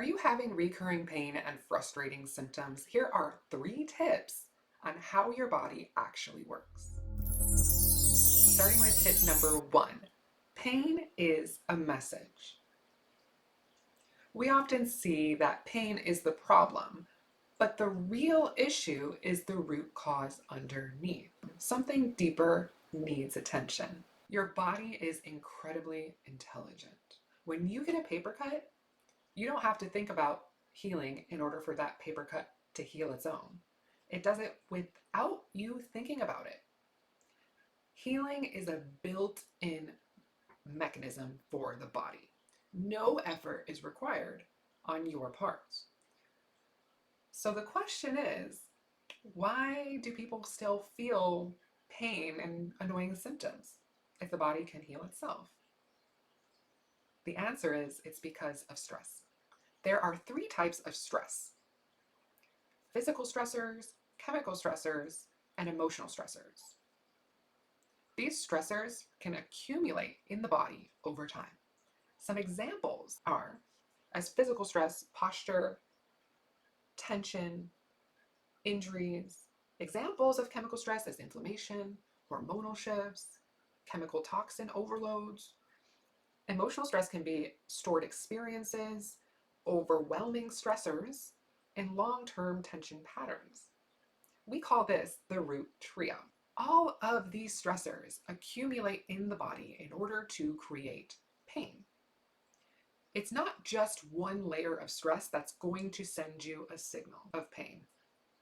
Are you having recurring pain and frustrating symptoms? Here are 3 tips on how your body actually works. Starting with tip number 1, pain is a message. We often see that pain is the problem, but the real issue is the root cause underneath. Something deeper needs attention. Your body is incredibly intelligent. When you get a paper cut, you don't have to think about healing in order for that paper cut to heal its own. It does it without you thinking about it. Healing is a built-in mechanism for the body. No effort is required on your parts. So the question is, why do people still feel pain and annoying symptoms if the body can heal itself? The answer is it's because of stress. There are 3 types of stress: physical stressors, chemical stressors, and emotional stressors. These stressors can accumulate in the body over time. Some examples are, as physical stress, posture, tension, injuries. Examples of chemical stress is inflammation, hormonal shifts, chemical toxin overloads. Emotional stress can be stored experiences, overwhelming stressors, and long-term tension patterns. We call this the root trio. All of these stressors accumulate in the body in order to create pain. It's not just one layer of stress that's going to send you a signal of pain.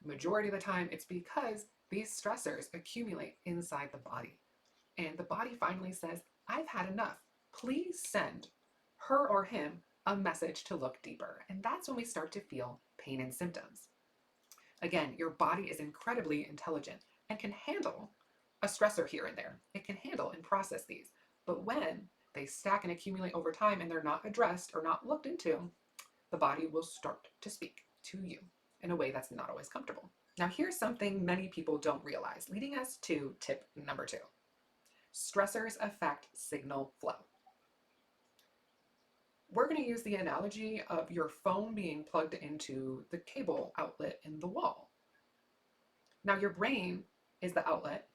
Majority of the time, it's because these stressors accumulate inside the body. And the body finally says, I've had enough. Please send her or him a message to look deeper. And that's when we start to feel pain and symptoms. Again, your body is incredibly intelligent and can handle a stressor here and there. It can handle and process these. But when they stack and accumulate over time and they're not addressed or not looked into, the body will start to speak to you in a way that's not always comfortable. Now, here's something many people don't realize, leading us to tip number 2. Stressors affect signal flow. We're going to use the analogy of your phone being plugged into the cable outlet in the wall. Now, your brain is the outlet.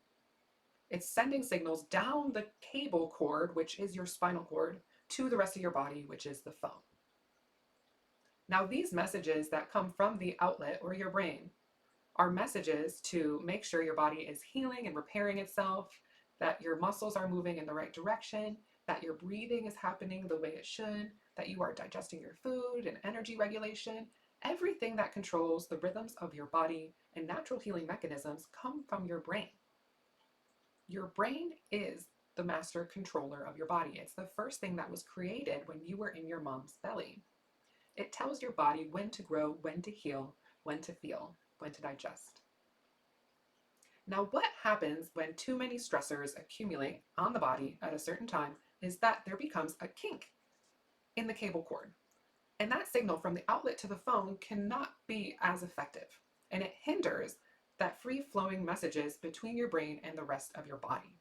It's sending signals down the cable cord, which is your spinal cord, to the rest of your body, which is the phone. Now, these messages that come from the outlet or your brain are messages to make sure your body is healing and repairing itself, that your muscles are moving in the right direction, that your breathing is happening the way it should, that you are digesting your food and energy regulation. Everything that controls the rhythms of your body and natural healing mechanisms come from your brain. Your brain is the master controller of your body. It's the first thing that was created when you were in your mom's belly. It tells your body when to grow, when to heal, when to feel, when to digest. Now, what happens when too many stressors accumulate on the body at a certain time is that there becomes a kink in the cable cord. And that signal from the outlet to the phone cannot be as effective. And it hinders that free-flowing messages between your brain and the rest of your body.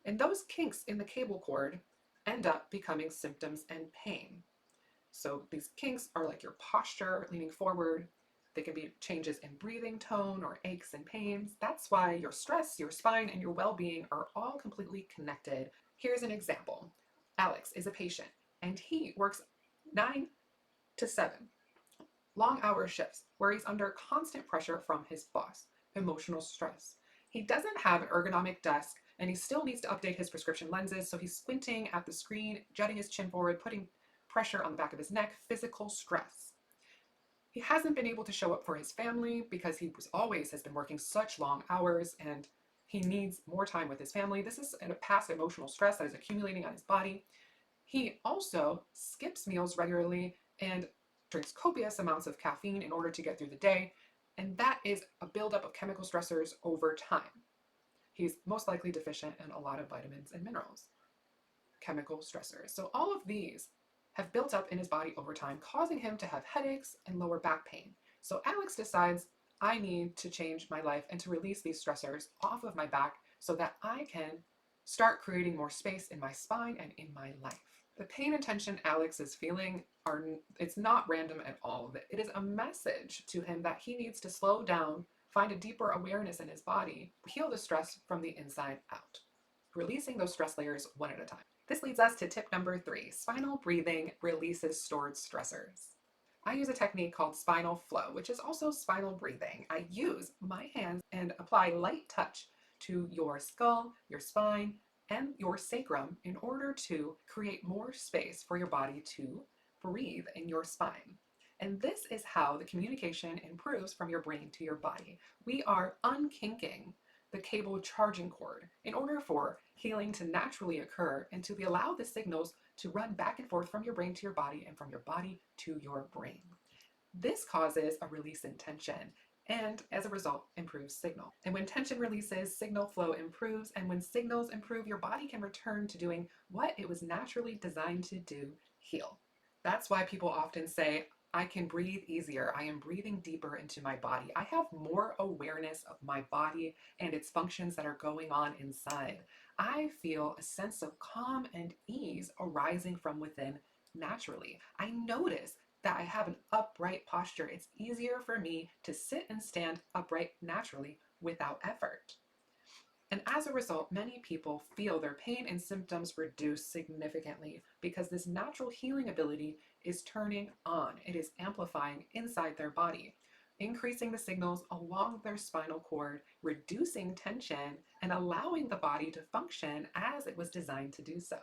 And those kinks in the cable cord end up becoming symptoms and pain. So these kinks are like your posture, leaning forward. They can be changes in breathing tone or aches and pains. That's why your stress, your spine, and your well-being are all completely connected. Here's an example. Alex is a patient, and he works 9 to 7 long hour shifts where he's under constant pressure from his boss, emotional stress. He doesn't have an ergonomic desk, and he still needs to update his prescription lenses, so he's squinting at the screen, jutting his chin forward, putting pressure on the back of his neck, physical stress. He hasn't been able to show up for his family because he has been working such long hours, and he needs more time with his family. This is a past emotional stress that is accumulating on his body. He also skips meals regularly and drinks copious amounts of caffeine in order to get through the day, and that is a buildup of chemical stressors over time. He's most likely deficient in a lot of vitamins and minerals. Chemical stressors. So all of these have built up in his body over time, causing him to have headaches and lower back pain. So Alex decides, I need to change my life and to release these stressors off of my back so that I can start creating more space in my spine and in my life. The pain and tension Alex is feeling it's not random at all. It is a message to him that he needs to slow down, find a deeper awareness in his body, heal the stress from the inside out, releasing those stress layers one at a time. This leads us to tip number 3. Spinal breathing releases stored stressors. I use a technique called spinal flow, which is also spinal breathing. I use my hands and apply light touch to your skull, your spine, and your sacrum in order to create more space for your body to breathe in your spine. And this is how the communication improves from your brain to your body. We are unkinking the cable charging cord in order for healing to naturally occur and to allow the signals to run back and forth from your brain to your body and from your body to your brain. This causes a release in tension and, as a result, improves signal. And when tension releases, signal flow improves, and when signals improve, your body can return to doing what it was naturally designed to do: heal. That's why people often say, I can breathe easier. I am breathing deeper into my body. I have more awareness of my body and its functions that are going on inside. I feel a sense of calm and ease arising from within naturally. I notice that I have an upright posture. It's easier for me to sit and stand upright naturally without effort. And as a result, many people feel their pain and symptoms reduce significantly because this natural healing ability is turning on. It is amplifying inside their body, increasing the signals along their spinal cord, reducing tension, and allowing the body to function as it was designed to do so.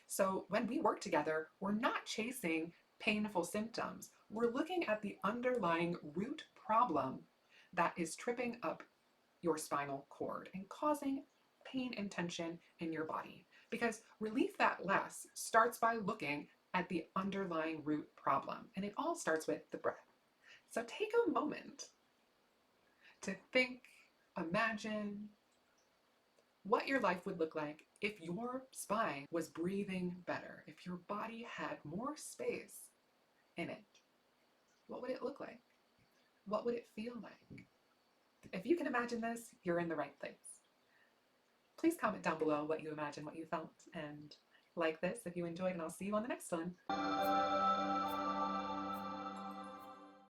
So when we work together, we're not chasing painful symptoms. We're looking at the underlying root problem that is tripping up your spinal cord and causing pain and tension in your body. Because relief that lasts starts by looking at the underlying root problem, and it all starts with the breath. So take a moment to think, imagine what your life would look like if your spine was breathing better, if your body had more space in it. What would it look like? What would it feel like? If you can imagine this, you're in the right place. Please comment down below what you imagined, what you felt, and like this if you enjoyed, and I'll see you on the next one.